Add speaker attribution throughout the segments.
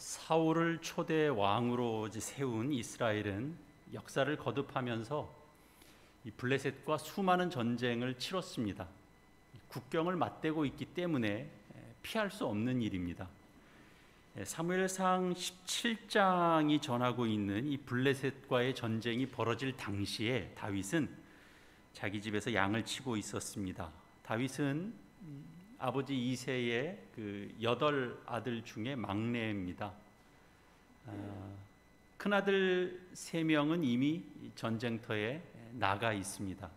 Speaker 1: 사울을 초대 왕으로 세운 이스라엘은 역사를 거듭하면서 이 블레셋과 수많은 전쟁을 치렀습니다. 국경을 맞대고 있기 때문에 피할 수 없는 일입니다. 사무엘상 17장이 전하고 있는 이 블레셋과의 전쟁이 벌어질 당시에 다윗은 자기 집에서 양을 치고 있었습니다. 다윗은 아버지 이새의 그 8 아들 중에 막내입니다. 큰아들 3명은 이미 전쟁터에 나가 있습니다.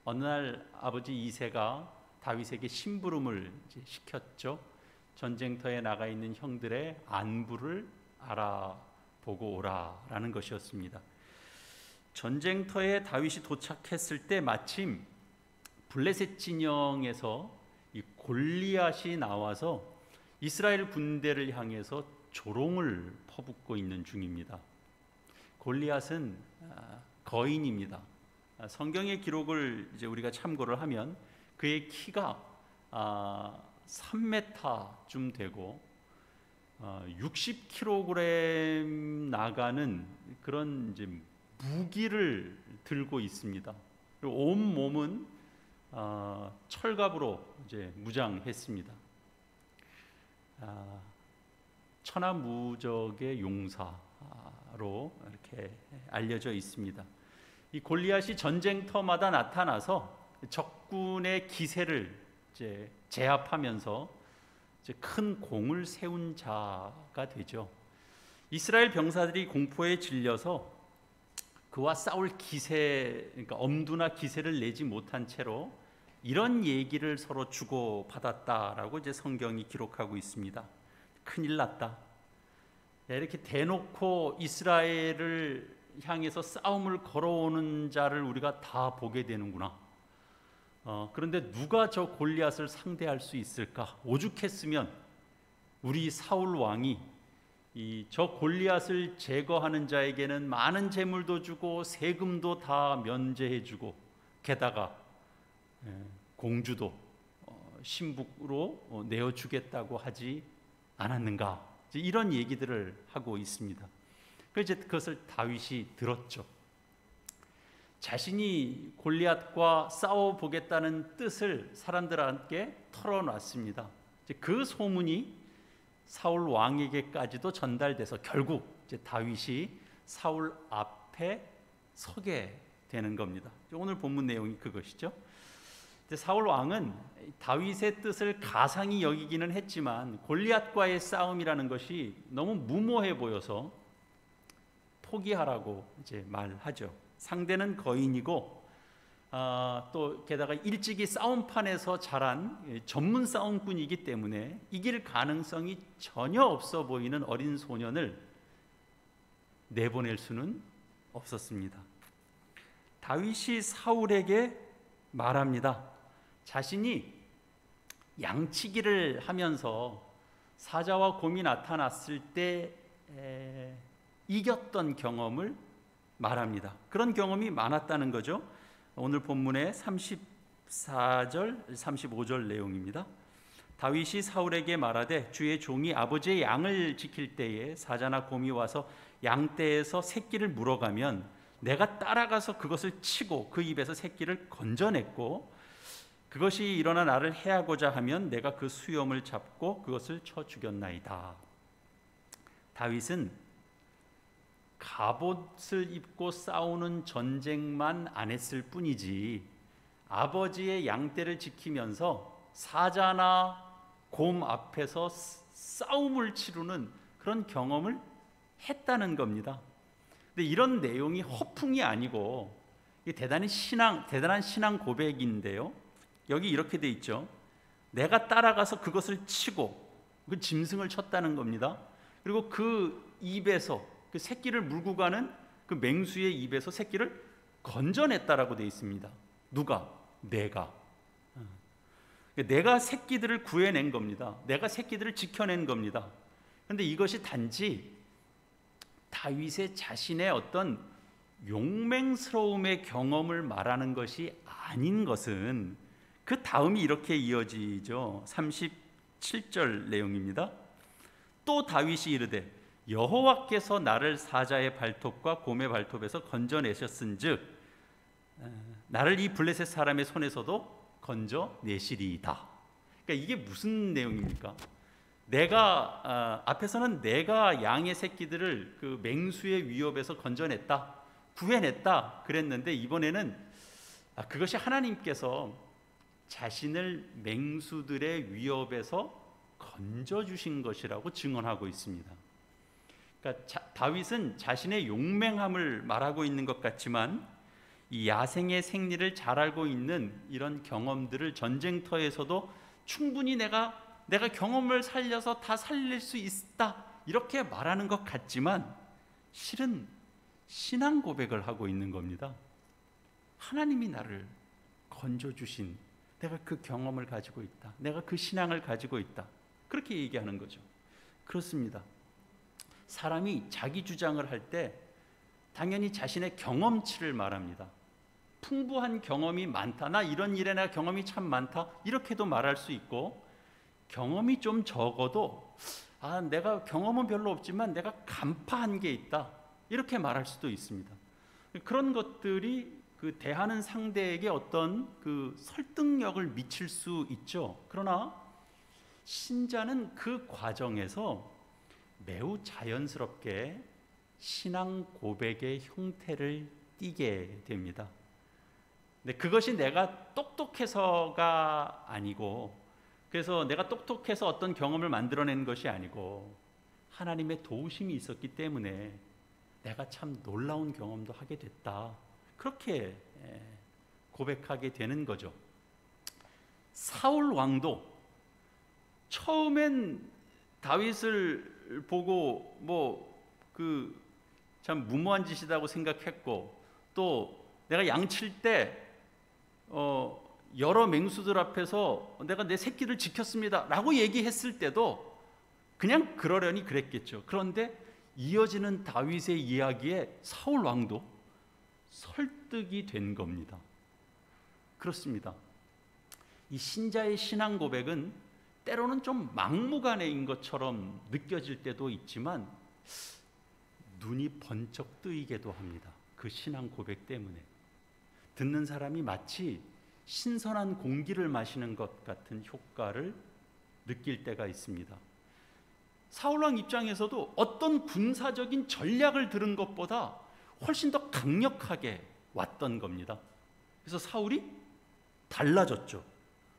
Speaker 1: 어느 날 아버지 이새가 다윗에게 심부름을 시켰죠. 전쟁터에 나가 있는 형들의 안부를 알아보고 오라라는 것이었습니다. 전쟁터에 다윗이 도착했을 때 마침 블레셋 진영에서 이 골리앗이 나와서 이스라엘 군대를 향해서 조롱을 퍼붓고 있는 중입니다. 골리앗은 거인입니다. 성경의 기록을 이제 우리가 참고를 하면 그의 키가 3m쯤 되고 60kg 나가는 그런 이제 무기를 들고 있습니다. 그리고 온 몸은 철갑으로 이제 무장했습니다. 천하무적의 용사로 이렇게 알려져 있습니다. 이 골리앗이 전쟁터마다 나타나서 적군의 기세를 이제 제압하면서 이제 큰 공을 세운 자가 되죠. 이스라엘 병사들이 공포에 질려서 그와 싸울 기세, 그러니까 엄두나 기세를 내지 못한 채로 이런 얘기를 서로 주고받았다라고 이제 성경이 기록하고 있습니다. 큰일 났다. 이렇게 대놓고 이스라엘을 향해서 싸움을 걸어오는 자를 우리가 다 보게 되는구나. 그런데 누가 저 골리앗을 상대할 수 있을까? 오죽했으면 우리 사울 왕이 저 골리앗을 제거하는 자에게는 많은 재물도 주고 세금도 다 면제해주고 게다가 공주도 신부로 내어주겠다고 하지 않았는가? 이런 얘기들을 하고 있습니다. 그래서 그것을 다윗이 들었죠. 자신이 골리앗과 싸워보겠다는 뜻을 사람들에게 털어놨습니다. 그 소문이 사울 왕에게까지도 전달돼서 결국 이제 다윗이 사울 앞에 서게 되는 겁니다. 오늘 본문 내용이 그것이죠. 사울 왕은 다윗의 뜻을 가상히 여기기는 했지만 골리앗과의 싸움이라는 것이 너무 무모해 보여서 포기하라고 이제 말하죠. 상대는 거인이고 또 게다가 일찍이 싸움판에서 자란 전문 싸움꾼이기 때문에 이길 가능성이 전혀 없어 보이는 어린 소년을 내보낼 수는 없었습니다. 다윗이 사울에게 말합니다. 자신이 양치기를 하면서 사자와 곰이 나타났을 때 이겼던 경험을 말합니다. 그런 경험이 많았다는 거죠. 오늘 본문의 34절, 35절 내용입니다. 다윗이 사울에게 말하되 주의 종이 아버지의 양을 지킬 때에 사자나 곰이 와서 양떼에서 새끼를 물어가면 내가 따라가서 그것을 치고 그 입에서 새끼를 건져냈고 그것이 일어나 나를 해하고자 하면 내가 그 수염을 잡고 그것을 쳐 죽였나이다. 다윗은 갑옷을 입고 싸우는 전쟁만 안 했을 뿐이지 아버지의 양떼를 지키면서 사자나 곰 앞에서 싸움을 치르는 그런 경험을 했다는 겁니다. 근데 이런 내용이 허풍이 아니고 대단한 신앙 고백인데요. 여기 이렇게 돼 있죠. 내가 따라가서 그것을 치고 그 짐승을 쳤다는 겁니다. 그리고 그 입에서 그 새끼를 물고 가는 그 맹수의 입에서 새끼를 건져냈다라고 돼 있습니다. 누가? 내가 새끼들을 구해낸 겁니다. 내가 새끼들을 지켜낸 겁니다. 그런데 이것이 단지 다윗의 자신의 어떤 용맹스러움의 경험을 말하는 것이 아닌 것은 그 다음이 이렇게 이어지죠. 37절 내용입니다. 또 다윗이 이르되 여호와께서 나를 사자의 발톱과 곰의 발톱에서 건져내셨은즉 나를 이 블레셋 사람의 손에서도 건져내시리이다. 그러니까 이게 무슨 내용입니까? 내가 앞에서는 내가 양의 새끼들을 그 맹수의 위협에서 건져냈다, 구해냈다 그랬는데, 이번에는 그것이 하나님께서 자신을 맹수들의 위협에서 건져주신 것이라고 증언하고 있습니다. 그러니까 다윗은 자신의 용맹함을 말하고 있는 것 같지만 이 야생의 생리를 잘 알고 있는 이런 경험들을 전쟁터에서도 충분히 내가 경험을 살려서 다 살릴 수 있다 이렇게 말하는 것 같지만 실은 신앙 고백을 하고 있는 겁니다. 하나님이 나를 건져주신, 내가 그 경험을 가지고 있다, 내가 그 신앙을 가지고 있다, 그렇게 얘기하는 거죠. 그렇습니다. 사람이 자기 주장을 할 때 당연히 자신의 경험치를 말합니다. 풍부한 경험이 많다, 나 이런 일에 내가 경험이 참 많다, 이렇게도 말할 수 있고, 경험이 좀 적어도 내가 경험은 별로 없지만 내가 간파한 게 있다, 이렇게 말할 수도 있습니다. 그런 것들이 그 대하는 상대에게 어떤 그 설득력을 미칠 수 있죠. 그러나 신자는 그 과정에서 매우 자연스럽게 신앙 고백의 형태를 띠게 됩니다. 근데 그것이 내가 똑똑해서가 아니고, 그래서 내가 똑똑해서 어떤 경험을 만들어낸 것이 아니고 하나님의 도우심이 있었기 때문에 내가 참 놀라운 경험도 하게 됐다, 그렇게 고백하게 되는 거죠. 사울 왕도 처음엔 다윗을 보고 참 무모한 짓이라고 생각했고, 또 내가 양칠 때 여러 맹수들 앞에서 내가 내 새끼를 지켰습니다 라고 얘기했을 때도 그냥 그러려니 그랬겠죠. 그런데 이어지는 다윗의 이야기에 사울 왕도 설득이 된 겁니다. 그렇습니다. 이 신자의 신앙 고백은 때로는 좀 막무가내인 것처럼 느껴질 때도 있지만 눈이 번쩍 뜨이기도 합니다. 그 신앙 고백 때문에 듣는 사람이 마치 신선한 공기를 마시는 것 같은 효과를 느낄 때가 있습니다. 사울왕 입장에서도 어떤 군사적인 전략을 들은 것보다 훨씬 더 강력하게 왔던 겁니다. 그래서 사울이 달라졌죠.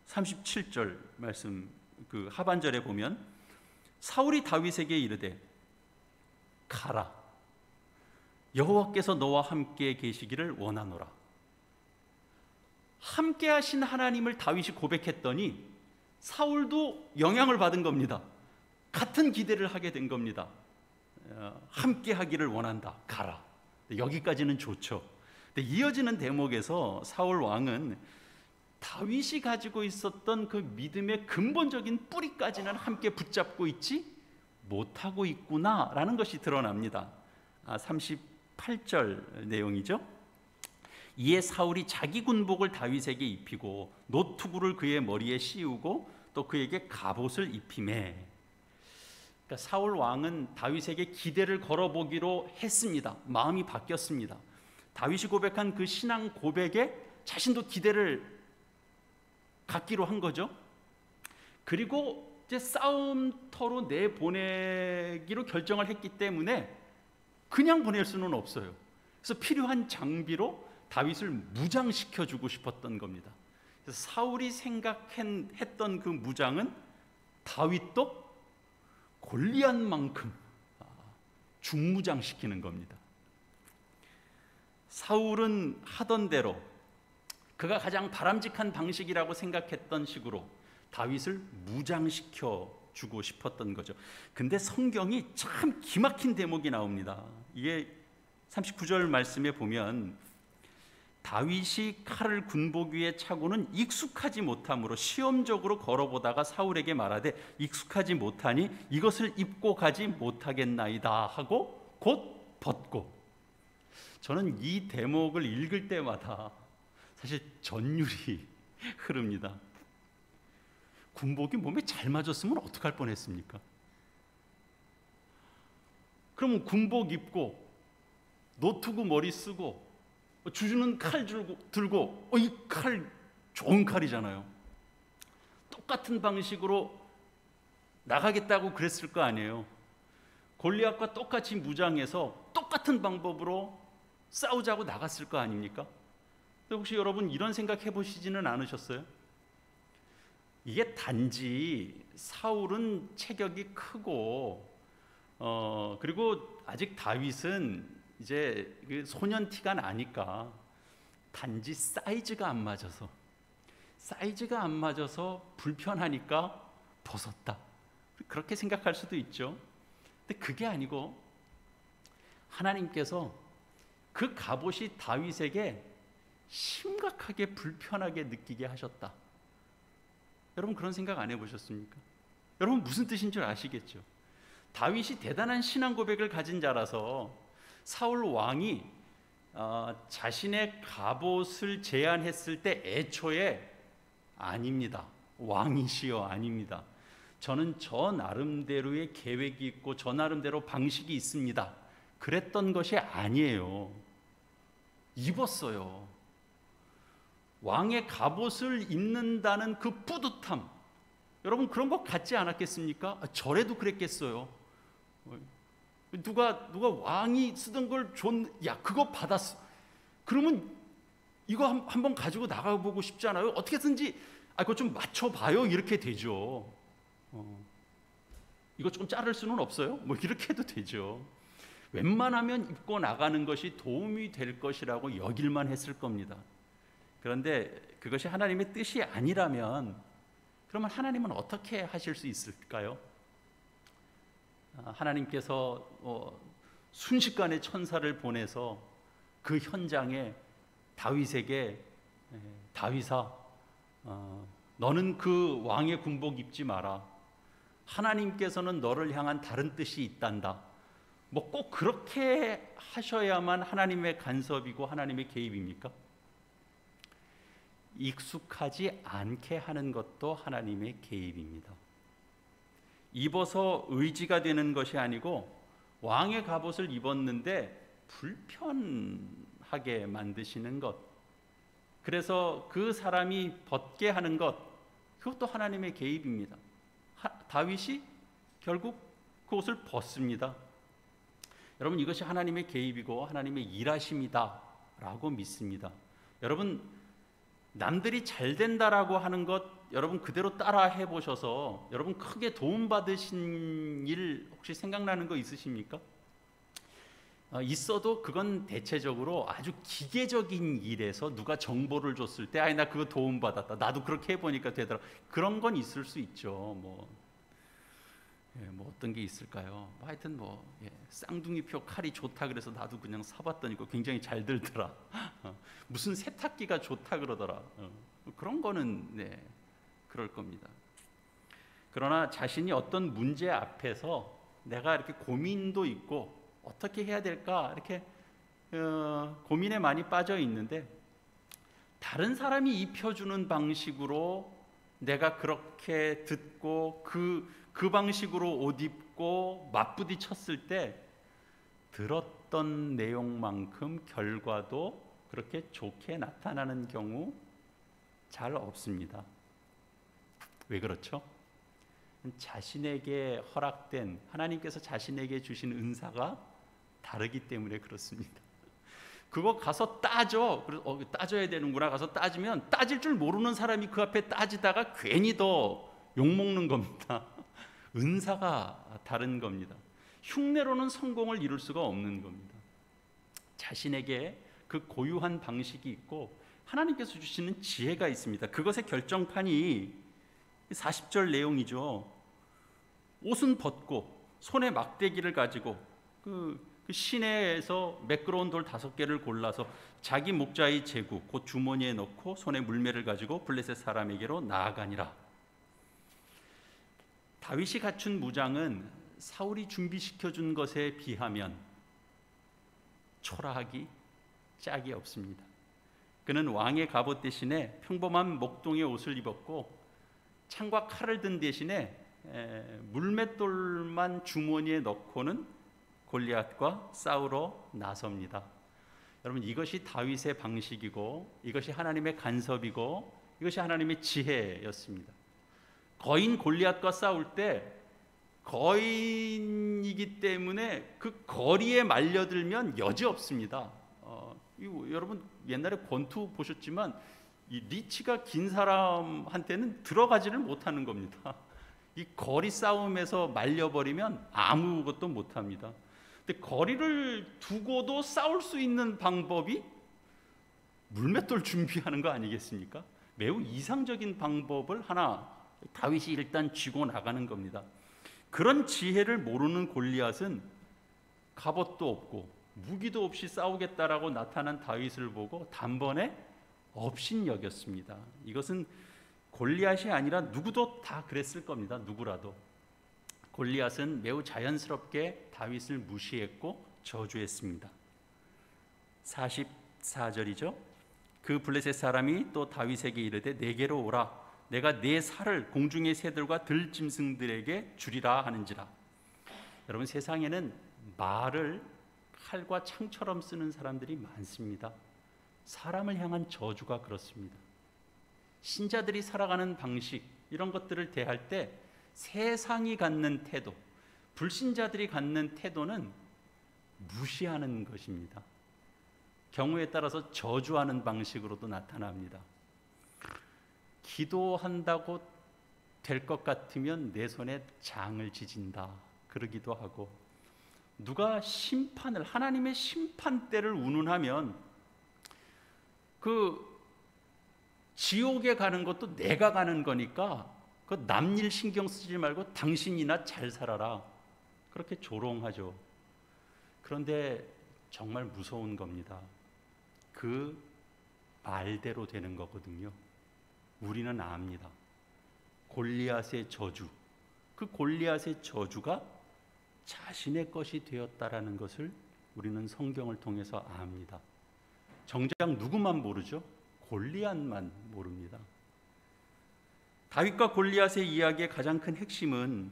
Speaker 1: 37절 말씀 그 하반절에 보면 사울이 다윗에게 이르되 가라, 여호와께서 너와 함께 계시기를 원하노라. 함께 하신 하나님을 다윗이 고백했더니 사울도 영향을 받은 겁니다. 같은 기대를 하게 된 겁니다. 함께 하기를 원한다, 가라. 여기까지는 좋죠. 근데 이어지는 대목에서 사울 왕은 다윗이 가지고 있었던 그 믿음의 근본적인 뿌리까지는 함께 붙잡고 있지 못하고 있구나라는 것이 드러납니다. 38절 내용이죠. 이에 사울이 자기 군복을 다윗에게 입히고 노투구를 그의 머리에 씌우고 또 그에게 갑옷을 입히매. 그러니까 사울 왕은 다윗에게 기대를 걸어보기로 했습니다. 마음이 바뀌었습니다. 다윗이 고백한 그 신앙 고백에 자신도 기대를 갖기로 한 거죠. 그리고 이제 싸움터로 내보내기로 결정을 했기 때문에 그냥 보낼 수는 없어요. 그래서 필요한 장비로 다윗을 무장시켜 주고 싶었던 겁니다. 그래서 사울이 생각했던 그 무장은 다윗도 골리앗만큼 중무장시키는 겁니다. 사울은 하던 대로 그가 가장 바람직한 방식이라고 생각했던 식으로 다윗을 무장시켜 주고 싶었던 거죠. 근데 성경이 참 기막힌 대목이 나옵니다. 이게 39절 말씀에 보면 다윗이 칼을 군복 위에 차고는 익숙하지 못함으로 시험적으로 걸어보다가 사울에게 말하되 익숙하지 못하니 이것을 입고 가지 못하겠나이다 하고 곧 벗고. 저는 이 대목을 읽을 때마다 사실 전율이 흐릅니다. 군복이 몸에 잘 맞았으면 어떡할 뻔했습니까? 그러면 군복 입고 노트구 머리 쓰고 주주는 칼 들고 이 칼 좋은 칼이잖아요. 똑같은 방식으로 나가겠다고 그랬을 거 아니에요. 골리앗과 똑같이 무장해서 똑같은 방법으로 싸우자고 나갔을 거 아닙니까? 혹시 여러분 이런 생각 해보시지는 않으셨어요? 이게 단지 사울은 체격이 크고 그리고 아직 다윗은 이제 소년 티가 나니까 단지 사이즈가 안 맞아서 불편하니까 벗었다, 그렇게 생각할 수도 있죠. 근데 그게 아니고 하나님께서 그 갑옷이 다윗에게 심각하게 불편하게 느끼게 하셨다. 여러분 그런 생각 안 해보셨습니까? 여러분 무슨 뜻인 줄 아시겠죠? 다윗이 대단한 신앙 고백을 가진 자라서 사울 왕이 자신의 갑옷을 제안했을 때 애초에 아닙니다, 왕이시여 아닙니다, 저는 저 나름대로의 계획이 있고 저 나름대로 방식이 있습니다, 그랬던 것이 아니에요. 입었어요. 왕의 갑옷을 입는다는 그 뿌듯함, 여러분 그런 것 같지 않았겠습니까? 저래도 그랬겠어요. 누가 왕이 쓰던 걸 야 그거 받았어, 그러면 이거 한번 가지고 나가보고 싶지 않아요? 어떻게든지 그거 좀 맞춰봐요, 이렇게 되죠. 이거 좀 자를 수는 없어요? 뭐 이렇게 해도 되죠. 웬만하면 입고 나가는 것이 도움이 될 것이라고 여길만 했을 겁니다. 그런데 그것이 하나님의 뜻이 아니라면 그러면 하나님은 어떻게 하실 수 있을까요? 하나님께서 순식간에 천사를 보내서 그 현장에 다윗에게 다윗아, 너는 그 왕의 군복 입지 마라, 하나님께서는 너를 향한 다른 뜻이 있단다, 뭐 꼭 그렇게 하셔야만 하나님의 간섭이고 하나님의 개입입니까? 익숙하지 않게 하는 것도 하나님의 개입입니다. 입어서 의지가 되는 것이 아니고 왕의 갑옷을 입었는데 불편하게 만드시는 것, 그래서 그 사람이 벗게 하는 것, 그것도 하나님의 개입입니다. 다윗이 결국 그 옷을 벗습니다. 여러분 이것이 하나님의 개입이고 하나님의 일하심이다 라고 믿습니다. 여러분 남들이 잘 된다라고 하는 것 여러분 그대로 따라 해보셔서 여러분 크게 도움받으신 일 혹시 생각나는 거 있으십니까? 있어도 그건 대체적으로 아주 기계적인 일에서 누가 정보를 줬을 때 나 그거 도움받았다, 나도 그렇게 해보니까 되더라, 그런 건 있을 수 있죠. 뭐 어떤 게 있을까요? 하여튼 쌍둥이표 칼이 좋다 그래서 나도 그냥 사봤더니 그거 굉장히 잘 들더라. 무슨 세탁기가 좋다 그러더라. 그런 거는 그럴 겁니다. 그러나 자신이 어떤 문제 앞에서 내가 이렇게 고민도 있고 어떻게 해야 될까 이렇게 고민에 많이 빠져 있는데 다른 사람이 입혀주는 방식으로 내가 그렇게 듣고 그 방식으로 옷 입고 맞부딪혔을 때 들었던 내용만큼 결과도 그렇게 좋게 나타나는 경우 잘 없습니다. 왜 그렇죠? 자신에게 허락된, 하나님께서 자신에게 주신 은사가 다르기 때문에 그렇습니다. 그거 가서 따져. 그래서 따져야 되는구나. 가서 따지면 따질 줄 모르는 사람이 그 앞에 따지다가 괜히 더 욕먹는 겁니다. 은사가 다른 겁니다. 흉내로는 성공을 이룰 수가 없는 겁니다. 자신에게 그 고유한 방식이 있고 하나님께서 주시는 지혜가 있습니다. 그것의 결정판이 40절 내용이죠. 옷은 벗고 손에 막대기를 가지고 그 시내에서 매끄러운 돌 5개를 골라서 자기 목자의 제구 곧 주머니에 넣고 손에 물매를 가지고 블레셋 사람에게로 나아가니라. 다윗이 갖춘 무장은 사울이 준비시켜준 것에 비하면 초라하기 짝이 없습니다. 그는 왕의 갑옷 대신에 평범한 목동의 옷을 입었고 창과 칼을 든 대신에 물맷돌만 주머니에 넣고는 골리앗과 싸우러 나섭니다. 여러분, 이것이 다윗의 방식이고 이것이 하나님의 간섭이고 이것이 하나님의 지혜였습니다. 거인 골리앗과 싸울 때 거인이기 때문에 그 거리에 말려들면 여지없습니다. 여러분 옛날에 권투 보셨지만 이 리치가 긴 사람한테는 들어가지를 못하는 겁니다. 이 거리 싸움에서 말려버리면 아무것도 못합니다. 근데 거리를 두고도 싸울 수 있는 방법이 물맷돌 준비하는 거 아니겠습니까? 매우 이상적인 방법을 하나 다윗이 일단 쥐고 나가는 겁니다. 그런 지혜를 모르는 골리앗은 갑옷도 없고 무기도 없이 싸우겠다라고 나타난 다윗을 보고 단번에 업신여겼습니다. 이것은 골리앗이 아니라 누구도 다 그랬을 겁니다. 누구라도. 골리앗은 매우 자연스럽게 다윗을 무시했고 저주했습니다. 44절이죠. 그 블레셋 사람이 또 다윗에게 이르되 내게로 오라. 내가 네 살을 공중의 새들과 들짐승들에게 주리라 하는지라. 여러분, 세상에는 말을 칼과 창처럼 쓰는 사람들이 많습니다. 사람을 향한 저주가 그렇습니다. 신자들이 살아가는 방식, 이런 것들을 대할 때 세상이 갖는 태도, 불신자들이 갖는 태도는 무시하는 것입니다. 경우에 따라서 저주하는 방식으로도 나타납니다. 기도한다고 될 것 같으면 내 손에 장을 지진다 그러기도 하고, 누가 심판을, 하나님의 심판대를 운운하면 그 지옥에 가는 것도 내가 가는 거니까 그 남일 신경 쓰지 말고 당신이나 잘 살아라, 그렇게 조롱하죠. 그런데 정말 무서운 겁니다. 그 말대로 되는 거거든요. 우리는 압니다. 골리앗의 저주, 그 골리앗의 저주가 자신의 것이 되었다라는 것을 우리는 성경을 통해서 압니다. 정작 누구만 모르죠? 골리앗만 모릅니다. 다윗과 골리앗의 이야기의 가장 큰 핵심은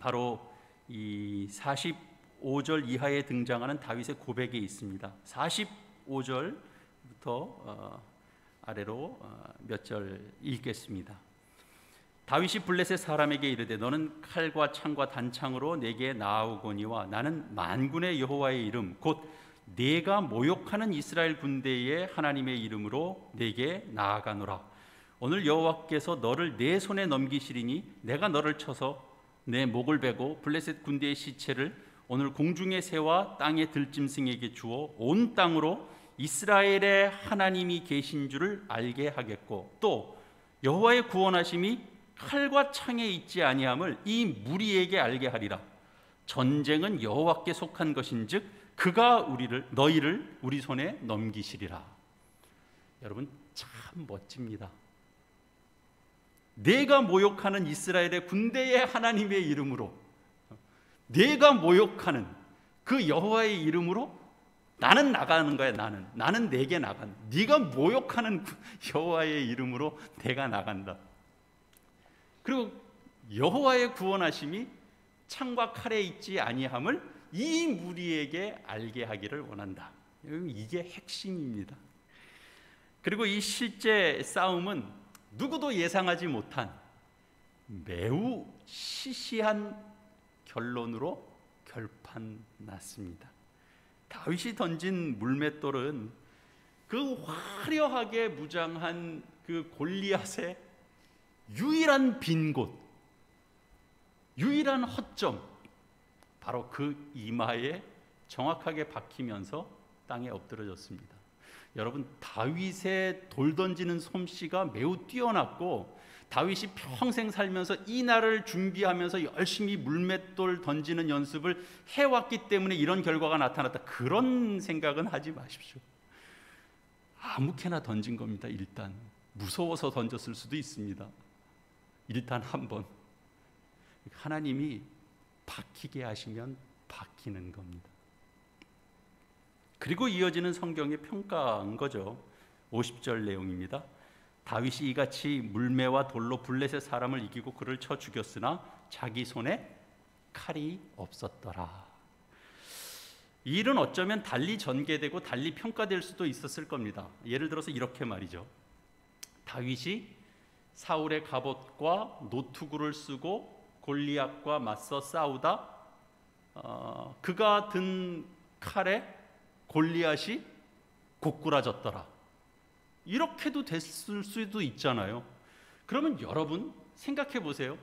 Speaker 1: 바로 이 45절 이하에 등장하는 다윗의 고백에 있습니다. 45절부터 아래로 몇 절 읽겠습니다. 다윗이 블레셋 사람에게 이르되 너는 칼과 창과 단창으로 내게 나아오거니와 나는 만군의 여호와의 이름 곧 내가 모욕하는 이스라엘 군대의 하나님의 이름으로 내게 나아가노라. 오늘 여호와께서 너를 내 손에 넘기시리니 내가 너를 쳐서 내 목을 베고 블레셋 군대의 시체를 오늘 공중의 새와 땅의 들짐승에게 주어 온 땅으로 이스라엘의 하나님이 계신 줄을 알게 하겠고 또 여호와의 구원하심이 칼과 창에 있지 아니함을 이 무리에게 알게 하리라. 전쟁은 여호와께 속한 것인즉 그가 너희를 우리 손에 넘기시리라. 여러분, 참 멋집니다. 내가 모욕하는 이스라엘의 군대의 하나님의 이름으로, 내가 모욕하는 그 여호와의 이름으로 나는 나가는 거야. 나는 내게 나간다. 네가 모욕하는 여호와의 이름으로 내가 나간다. 그리고 여호와의 구원하심이 창과 칼에 있지 아니함을 이 무리에게 알게 하기를 원한다. 이게 핵심입니다. 그리고 이 실제 싸움은 누구도 예상하지 못한 매우 시시한 결론으로 결판났습니다. 다윗이 던진 물맷돌은 그 화려하게 무장한 그 골리앗의 유일한 빈 곳, 유일한 허점, 바로 그 이마에 정확하게 박히면서 땅에 엎드러졌습니다. 여러분, 다윗의 돌 던지는 솜씨가 매우 뛰어났고 다윗이 평생 살면서 이 날을 준비하면서 열심히 물맷돌 던지는 연습을 해왔기 때문에 이런 결과가 나타났다, 그런 생각은 하지 마십시오. 아무렇게나 던진 겁니다. 일단 무서워서 던졌을 수도 있습니다. 일단 한번 하나님이 박히게 하시면 박히는 겁니다. 그리고 이어지는 성경의 평가인 거죠. 50절 내용입니다. 다윗이 이같이 물매와 돌로 블레셋 사람을 이기고 그를 쳐 죽였으나 자기 손에 칼이 없었더라. 이 일은 어쩌면 달리 전개되고 달리 평가될 수도 있었을 겁니다. 예를 들어서 이렇게 말이죠. 다윗이 사울의 갑옷과 노투구를 쓰고 골리앗과 맞서 싸우다 그가 든 칼에 골리앗이 고꾸라졌더라. 이렇게도 됐을 수도 있잖아요. 그러면 여러분 생각해 보세요.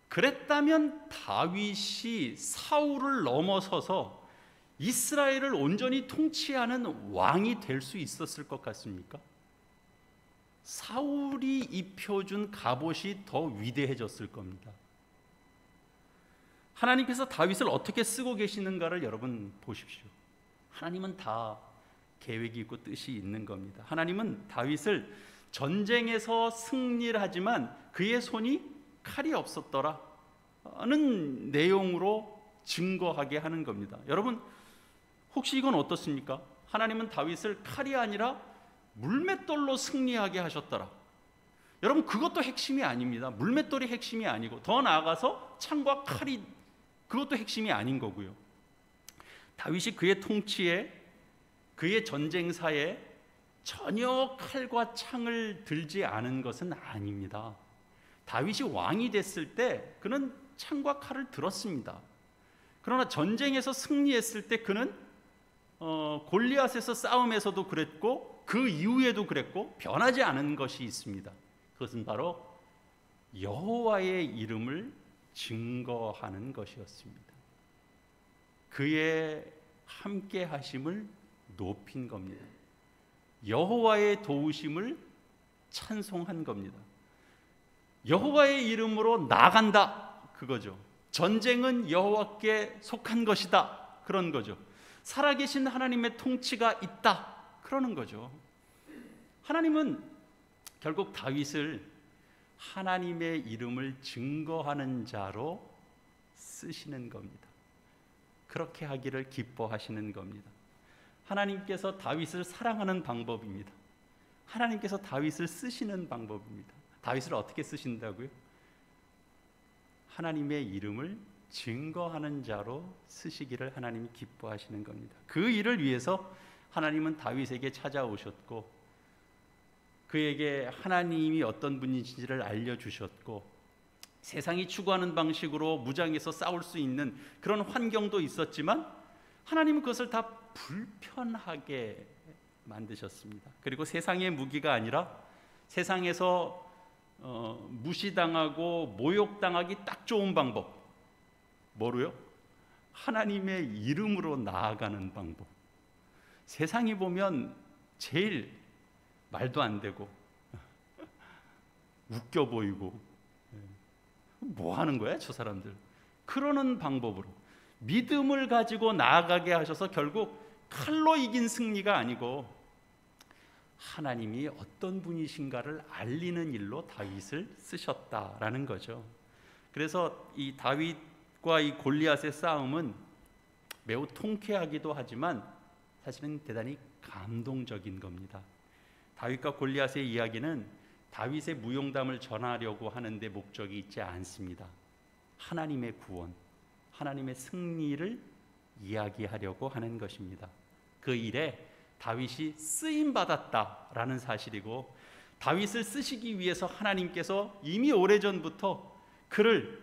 Speaker 1: 그랬다면 다윗이 사울을 넘어서서 이스라엘을 온전히 통치하는 왕이 될 수 있었을 것 같습니까? 사울이 입혀준 갑옷이 더 위대해졌을 겁니다. 하나님께서 다윗을 어떻게 쓰고 계시는가를 여러분 보십시오. 하나님은 다 계획이 있고 뜻이 있는 겁니다. 하나님은 다윗을 전쟁에서 승리를 하지만 그의 손이 칼이 없었더라는 내용으로 증거하게 하는 겁니다. 여러분 혹시 이건 어떻습니까? 하나님은 다윗을 칼이 아니라 물맷돌로 승리하게 하셨더라. 여러분 그것도 핵심이 아닙니다. 물맷돌이 핵심이 아니고 더 나아가서 창과 칼이 그것도 핵심이 아닌 거고요. 다윗이 그의 통치에 그의 전쟁사에 전혀 칼과 창을 들지 않은 것은 아닙니다. 다윗이 왕이 됐을 때 그는 창과 칼을 들었습니다. 그러나 전쟁에서 승리했을 때 그는 골리앗에서 싸움에서도 그랬고 그 이후에도 그랬고 변하지 않은 것이 있습니다. 그것은 바로 여호와의 이름을 증거하는 것이었습니다. 그의 함께 하심을 높인 겁니다. 여호와의 도우심을 찬송한 겁니다. 여호와의 이름으로 나간다 그거죠. 전쟁은 여호와께 속한 것이다 그런 거죠. 살아계신 하나님의 통치가 있다 그러는 거죠. 하나님은 결국 다윗을 하나님의 이름을 증거하는 자로 쓰시는 겁니다. 그렇게 하기를 기뻐하시는 겁니다. 하나님께서 다윗을 사랑하는 방법입니다. 하나님께서 다윗을 쓰시는 방법입니다. 다윗을 어떻게 쓰신다고요? 하나님의 이름을 증거하는 자로 쓰시기를 하나님이 기뻐하시는 겁니다. 그 일을 위해서 하나님은 다윗에게 찾아오셨고 그에게 하나님이 어떤 분이신지를 알려주셨고 세상이 추구하는 방식으로 무장해서 싸울 수 있는 그런 환경도 있었지만 하나님은 그것을 다 불편하게 만드셨습니다. 그리고 세상의 무기가 아니라 세상에서 무시당하고 모욕당하기 딱 좋은 방법 뭐로요? 하나님의 이름으로 나아가는 방법. 세상이 보면 제일 말도 안 되고 웃겨 보이고 뭐 하는 거야 저 사람들 그러는 방법으로 믿음을 가지고 나아가게 하셔서 결국 칼로 이긴 승리가 아니고 하나님이 어떤 분이신가를 알리는 일로 다윗을 쓰셨다라는 거죠. 그래서 이 다윗과 이 골리앗의 싸움은 매우 통쾌하기도 하지만 사실은 대단히 감동적인 겁니다. 다윗과 골리앗의 이야기는 다윗의 무용담을 전하려고 하는데 목적이 있지 않습니다. 하나님의 구원, 하나님의 승리를 이야기하려고 하는 것입니다. 그 일에 다윗이 쓰임받았다라는 사실이고 다윗을 쓰시기 위해서 하나님께서 이미 오래전부터 그를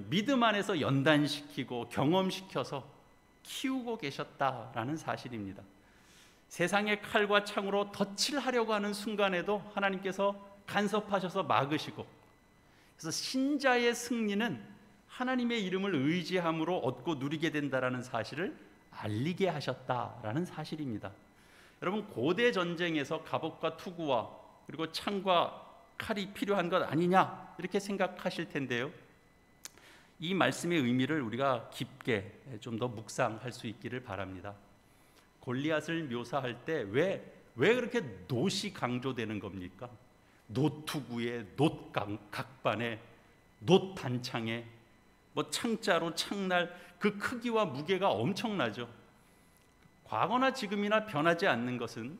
Speaker 1: 믿음 안에서 연단시키고 경험시켜서 키우고 계셨다라는 사실입니다. 세상의 칼과 창으로 덫을 하려고 하는 순간에도 하나님께서 간섭하셔서 막으시고 그래서 신자의 승리는 하나님의 이름을 의지함으로 얻고 누리게 된다라는 사실을 알리게 하셨다라는 사실입니다. 여러분 고대 전쟁에서 갑옷과 투구와 그리고 창과 칼이 필요한 것 아니냐 이렇게 생각하실 텐데요. 이 말씀의 의미를 우리가 깊게 좀 더 묵상할 수 있기를 바랍니다. 골리앗을 묘사할 때 왜 그렇게 놋이 강조되는 겁니까? 놋투구에, 놋각반에, 놋단창에, 뭐 창자로 창날 그 크기와 무게가 엄청나죠. 과거나 지금이나 변하지 않는 것은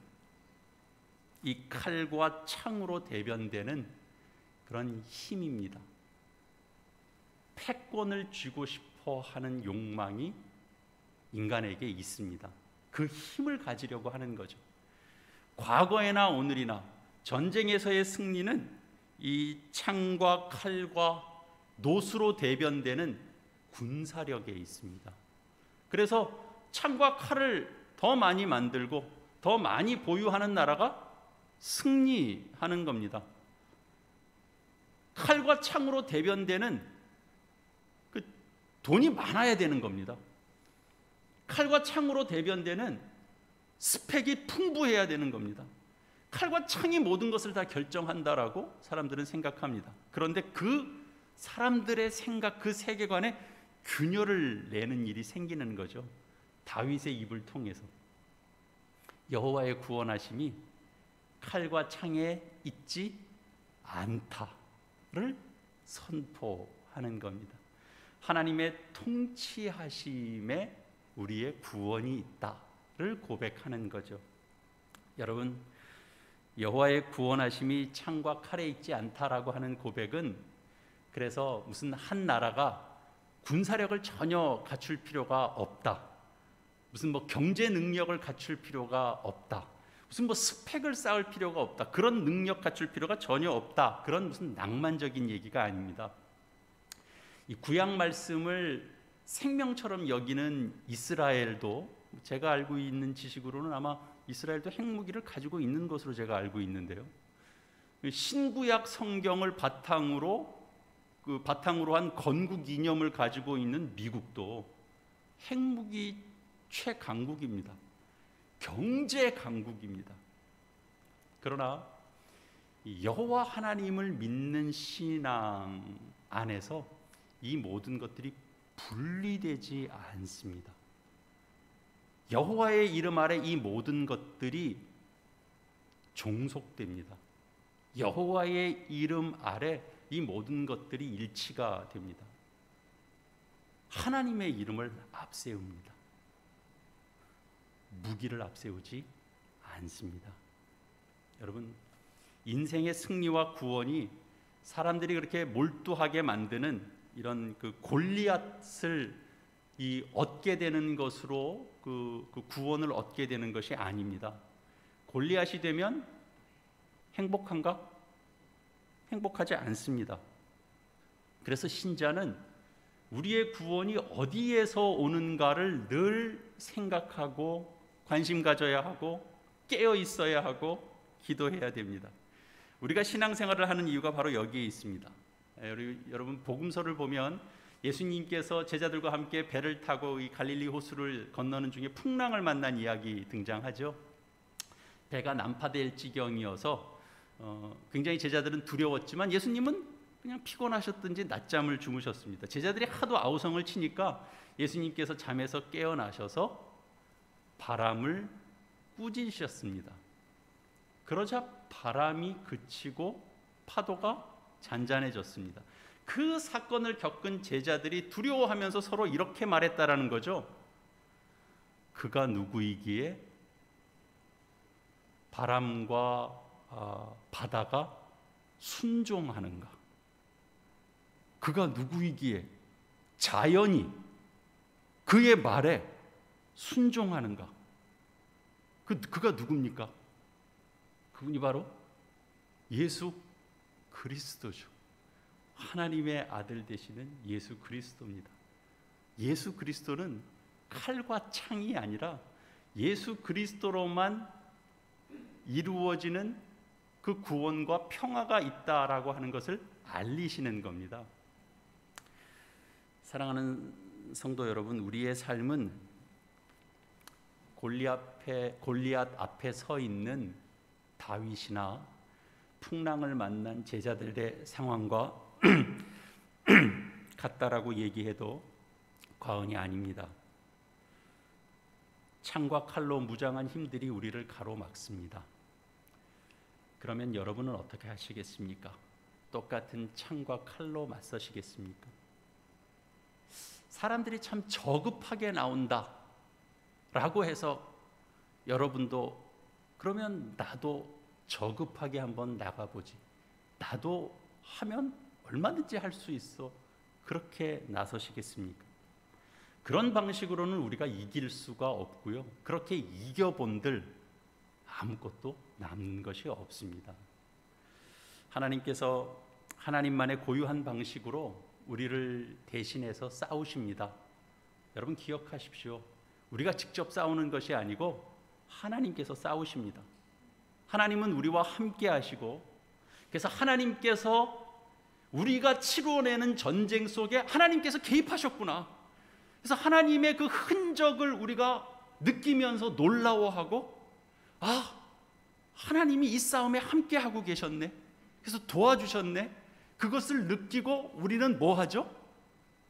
Speaker 1: 이 칼과 창으로 대변되는 그런 힘입니다. 패권을 쥐고 싶어 하는 욕망이 인간에게 있습니다. 그 힘을 가지려고 하는 거죠. 과거에나 오늘이나 전쟁에서의 승리는 이 창과 칼과 노수로 대변되는 군사력에 있습니다. 그래서 창과 칼을 더 많이 만들고 더 많이 보유하는 나라가 승리하는 겁니다. 칼과 창으로 대변되는 그 돈이 많아야 되는 겁니다. 칼과 창으로 대변되는 스펙이 풍부해야 되는 겁니다. 칼과 창이 모든 것을 다 결정한다라고 사람들은 생각합니다. 그런데 그 사람들의 생각, 그 세계관에 균열을 내는 일이 생기는 거죠. 다윗의 입을 통해서 여호와의 구원하심이 칼과 창에 있지 않다를 선포하는 겁니다. 하나님의 통치하심에 우리의 구원이 있다를 고백하는 거죠. 여러분, 여호와의 구원하심이 창과 칼에 있지 않다라고 하는 고백은 그래서 무슨 한 나라가 군사력을 전혀 갖출 필요가 없다, 무슨 경제 능력을 갖출 필요가 없다, 무슨 스펙을 쌓을 필요가 없다, 그런 능력 갖출 필요가 전혀 없다, 그런 무슨 낭만적인 얘기가 아닙니다. 이 구약 말씀을 생명처럼 여기는 이스라엘도, 제가 알고 있는 지식으로는 아마 이스라엘도 핵무기를 가지고 있는 것으로 제가 알고 있는데요. 신구약 성경을 바탕으로 한 건국 이념을 가지고 있는 미국도 핵무기 최강국입니다. 경제 강국입니다. 그러나 여호와 하나님을 믿는 신앙 안에서 이 모든 것들이 분리되지 않습니다. 여호와의 이름 아래 이 모든 것들이 종속됩니다. 여호와의 이름 아래 이 모든 것들이 일치가 됩니다. 하나님의 이름을 앞세웁니다. 무기를 앞세우지 않습니다. 여러분, 인생의 승리와 구원이 사람들이 그렇게 몰두하게 만드는 이런 골리앗을 얻게 되는 것으로 그 구원을 얻게 되는 것이 아닙니다. 골리앗이 되면 행복한가? 행복하지 않습니다. 그래서 신자는 우리의 구원이 어디에서 오는가를 늘 생각하고 관심 가져야 하고 깨어 있어야 하고 기도해야 됩니다. 우리가 신앙생활을 하는 이유가 바로 여기에 있습니다. 여러분, 복음서를 보면 예수님께서 제자들과 함께 배를 타고 이 갈릴리 호수를 건너는 중에 풍랑을 만난 이야기 등장하죠. 배가 난파될 지경이어서 굉장히 제자들은 두려웠지만 예수님은 그냥 피곤하셨든지 낮잠을 주무셨습니다. 제자들이 하도 아우성을 치니까 예수님께서 잠에서 깨어나셔서 바람을 꾸짖으셨습니다. 그러자 바람이 그치고 파도가 잔잔해졌습니다. 그 사건을 겪은 제자들이 두려워하면서 서로 이렇게 말했다라는 거죠. 그가 누구이기에 바람과 바다가 순종하는가? 그가 누구이기에 자연이 그의 말에 순종하는가? 그가 누굽니까? 그분이 바로 예수 그리스도죠. 하나님의 아들 되시는 예수 그리스도입니다. 예수 그리스도는 칼과 창이 아니라 예수 그리스도로만 이루어지는 그 구원과 평화가 있다라고 하는 것을 알리시는 겁니다. 사랑하는 성도 여러분, 우리의 삶은 골리앗 앞에 서 있는 다윗이나 풍랑을 만난 제자들의 상황과 같다라고 얘기해도 과언이 아닙니다. 창과 칼로 무장한 힘들이 우리를 가로막습니다. 그러면 여러분은 어떻게 하시겠습니까? 똑같은 창과 칼로 맞서시겠습니까? 사람들이 참 저급하게 나온다 라고 해서 여러분도 그러면 나도 저급하게 한번 나가보지, 나도 하면 얼마든지 할 수 있어, 그렇게 나서시겠습니까? 그런 방식으로는 우리가 이길 수가 없고요. 그렇게 이겨본들 아무것도 남는 것이 없습니다. 하나님께서 하나님만의 고유한 방식으로 우리를 대신해서 싸우십니다. 여러분 기억하십시오. 우리가 직접 싸우는 것이 아니고 하나님께서 싸우십니다. 하나님은 우리와 함께 하시고, 그래서 하나님께서 우리가 치루어내는 전쟁 속에 하나님께서 개입하셨구나. 그래서 하나님의 그 흔적을 우리가 느끼면서 놀라워하고, 아, 하나님이 이 싸움에 함께 하고 계셨네. 그래서 도와주셨네. 그것을 느끼고 우리는 뭐 하죠?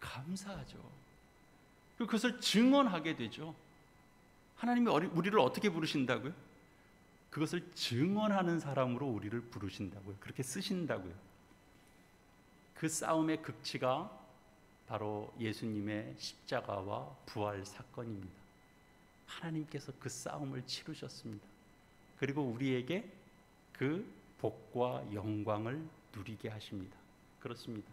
Speaker 1: 감사하죠. 그것을 증언하게 되죠. 하나님이 우리를 어떻게 부르신다고요? 그것을 증언하는 사람으로 우리를 부르신다고요. 그렇게 쓰신다고요. 그 싸움의 극치가 바로 예수님의 십자가와 부활 사건입니다. 하나님께서 그 싸움을 치르셨습니다. 그리고 우리에게 그 복과 영광을 누리게 하십니다. 그렇습니다.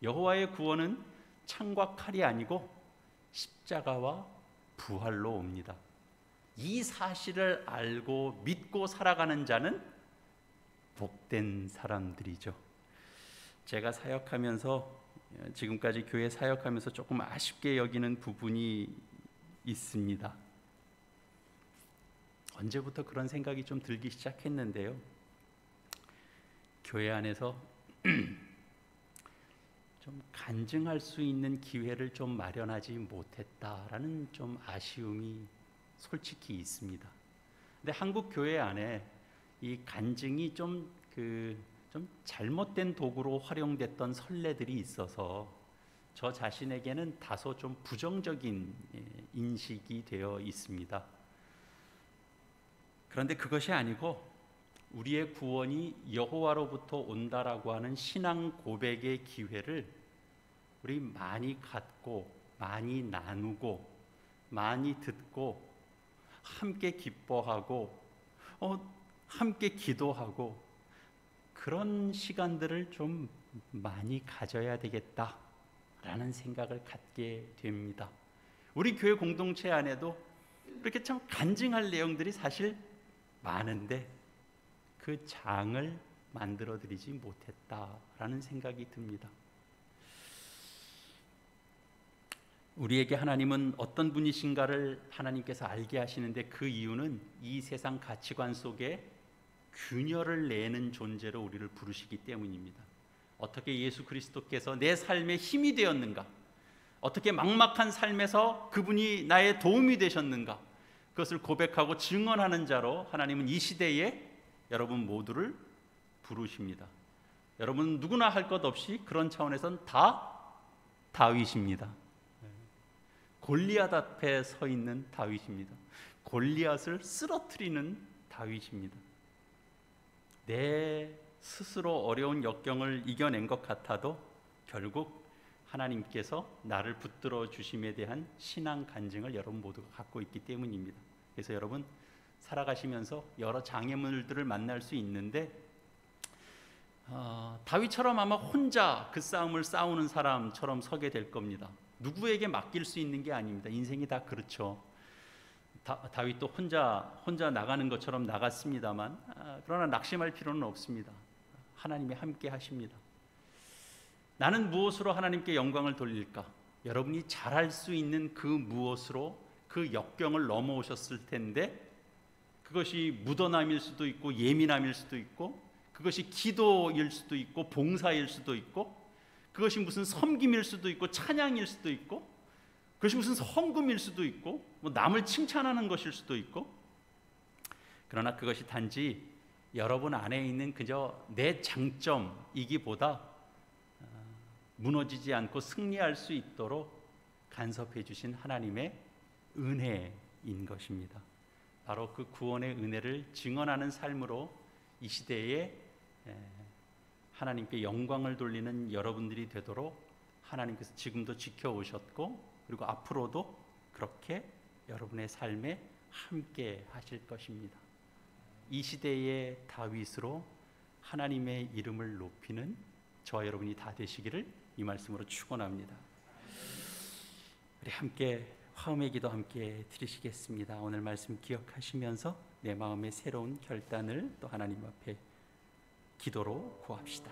Speaker 1: 여호와의 구원은 창과 칼이 아니고 십자가와 부활로 옵니다. 이 사실을 알고 믿고 살아가는 자는 복된 사람들이죠. 제가 사역하면서, 지금까지 교회 사역하면서 조금 아쉽게 여기는 부분이 있습니다. 언제부터 그런 생각이 좀 들기 시작했는데요. 교회 안에서 좀 간증할 수 있는 기회를 좀 마련하지 못했다라는 좀 아쉬움이 솔직히 있습니다. 근데 한국 교회 안에 이 간증이 좀 잘못된 도구로 활용됐던 선례들이 있어서 저 자신에게는 다소 좀 부정적인 인식이 되어 있습니다. 그런데 그것이 아니고 우리의 구원이 여호와로부터 온다라고 하는 신앙 고백의 기회를 우리 많이 갖고, 많이 나누고, 많이 듣고, 함께 기뻐하고, 함께 기도하고, 그런 시간들을 좀 많이 가져야 되겠다라는 생각을 갖게 됩니다. 우리 교회 공동체 안에도 그렇게 참 간증할 내용들이 사실 많은데 그 장을 만들어 드리지 못했다라는 생각이 듭니다. 우리에게 하나님은 어떤 분이신가를 하나님께서 알게 하시는데 그 이유는 이 세상 가치관 속에 균열을 내는 존재로 우리를 부르시기 때문입니다. 어떻게 예수 그리스도께서 내 삶에 힘이 되었는가? 어떻게 막막한 삶에서 그분이 나의 도움이 되셨는가? 그것을 고백하고 증언하는 자로 하나님은 이 시대에 여러분 모두를 부르십니다. 여러분 누구나 할 것 없이 그런 차원에선 다 다윗입니다. 골리앗 앞에 서 있는 다윗입니다. 골리앗을 쓰러뜨리는 다윗입니다. 내 스스로 어려운 역경을 이겨낸 것 같아도 결국 하나님께서 나를 붙들어 주심에 대한 신앙 간증을 여러분 모두가 갖고 있기 때문입니다. 그래서 여러분 살아가시면서 여러 장애물들을 만날 수 있는데 다윗처럼 아마 혼자 그 싸움을 싸우는 사람처럼 서게 될 겁니다. 누구에게 맡길 수 있는 게 아닙니다. 인생이 다 그렇죠. 다윗도 혼자 나가는 것처럼 나갔습니다만 그러나 낙심할 필요는 없습니다. 하나님이 함께 하십니다. 나는 무엇으로 하나님께 영광을 돌릴까? 여러분이 잘할 수 있는 그 무엇으로 그 역경을 넘어오셨을 텐데 그것이 묻어남일 수도 있고 예민함일 수도 있고 그것이 기도일 수도 있고 봉사일 수도 있고 그것이 무슨 섬김일 수도 있고 찬양일 수도 있고 그것이 무슨 헌금일 수도 있고 뭐 남을 칭찬하는 것일 수도 있고 그러나 그것이 단지 여러분 안에 있는 그저 내 장점이기보다 무너지지 않고 승리할 수 있도록 간섭해 주신 하나님의 은혜인 것입니다. 바로 그 구원의 은혜를 증언하는 삶으로 이 시대에 하나님께 영광을 돌리는 여러분들이 되도록 하나님께서 지금도 지켜오셨고 그리고 앞으로도 그렇게 여러분의 삶에 함께 하실 것입니다. 이 시대의 다윗으로 하나님의 이름을 높이는 저와 여러분이 다 되시기를 이 말씀으로 축원합니다. 우리 함께 화음의 기도 함께 드리시겠습니다. 오늘 말씀 기억하시면서 내 마음의 새로운 결단을 또 하나님 앞에 기도로 구합시다.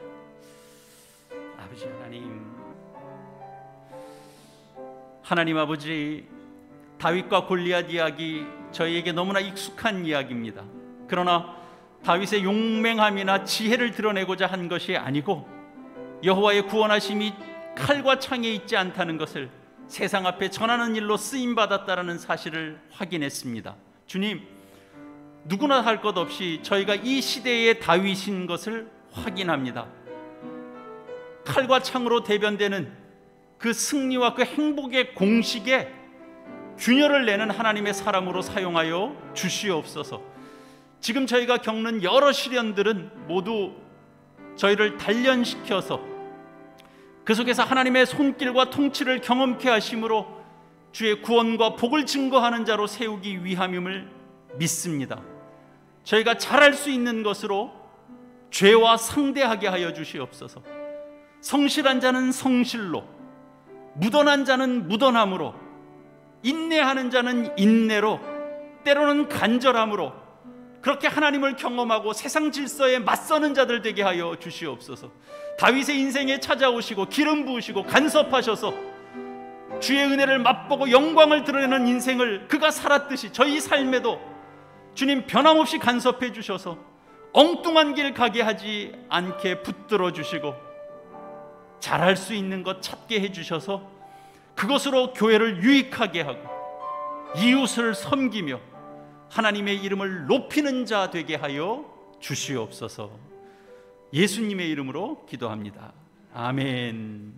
Speaker 1: 아버지 하나님 아버지, 다윗과 골리앗 이야기 저희에게 너무나 익숙한 이야기입니다. 그러나 다윗의 용맹함이나 지혜를 드러내고자 한 것이 아니고 여호와의 구원하심이 칼과 창에 있지 않다는 것을 세상 앞에 전하는 일로 쓰임받았다는 사실을 확인했습니다. 주님, 누구나 할 것 없이 저희가 이 시대의 다윗인 것을 확인합니다. 칼과 창으로 대변되는 그 승리와 그 행복의 공식에 균열을 내는 하나님의 사람으로 사용하여 주시옵소서. 지금 저희가 겪는 여러 시련들은 모두 저희를 단련시켜서 그 속에서 하나님의 손길과 통치를 경험케 하심으로 주의 구원과 복을 증거하는 자로 세우기 위함임을 믿습니다. 저희가 잘할 수 있는 것으로 죄와 상대하게 하여 주시옵소서. 성실한 자는 성실로, 무던한 자는 무던함으로, 인내하는 자는 인내로, 때로는 간절함으로 그렇게 하나님을 경험하고 세상 질서에 맞서는 자들 되게 하여 주시옵소서. 다윗의 인생에 찾아오시고 기름 부으시고 간섭하셔서 주의 은혜를 맛보고 영광을 드러내는 인생을 그가 살았듯이 저희 삶에도 주님 변함없이 간섭해 주셔서 엉뚱한 길 가게 하지 않게 붙들어 주시고 잘할 수 있는 것 찾게 해 주셔서 그것으로 교회를 유익하게 하고 이웃을 섬기며 하나님의 이름을 높이는 자 되게 하여 주시옵소서. 예수님의 이름으로 기도합니다. 아멘.